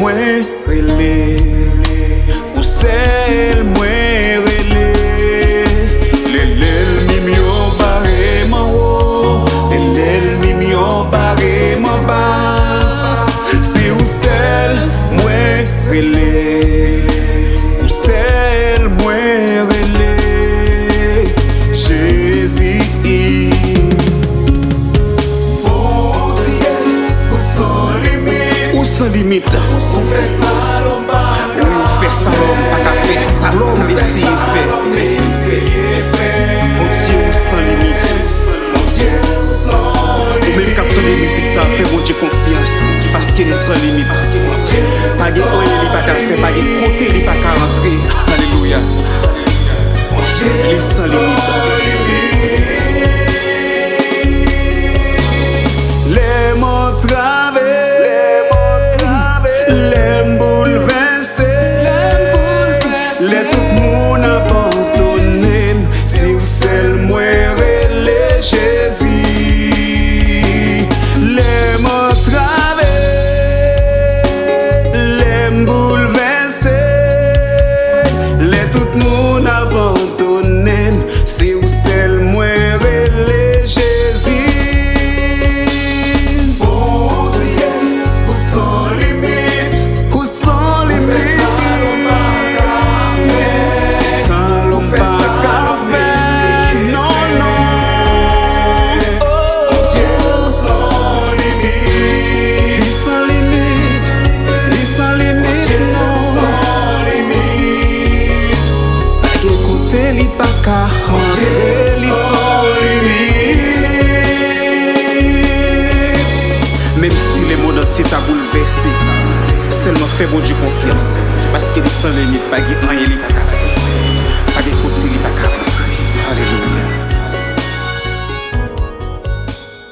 mwen rele, ou sel mwen rele. Lelel mim yo bare man wo, lelel mim yo bare man ba. Se ou sel mwen rele, ou sel mwen rele, Jésus. Sans limite, ou fait salon pas, ou fait salon, pas qu'à faire salon, mais si fait. Mon Dieu, sans limite, mon Dieu sans limite. Ou même capteur de musique, ça fait mon Dieu confiance, parce qu'il est sans limite. Pas de quoi il pas qu'à faire, pas de côté il pas qu'à rentrer. Alléluia. Il est sans limite. Les mots través. Let tout moun abandonne, si ou sel mwen rele Jésus. Les mots través, les bouleversé, let tout moun abandonne, si ou sel mwen rele Jésus. Bon Dieu, ou sans limite, ou sans limite. Li pa ka rentrer, li sans limite. Même si le monde entier t'a bouleversé, seulement fais bon Dieu confiance, parce que li sans limite, pas rien li pa ka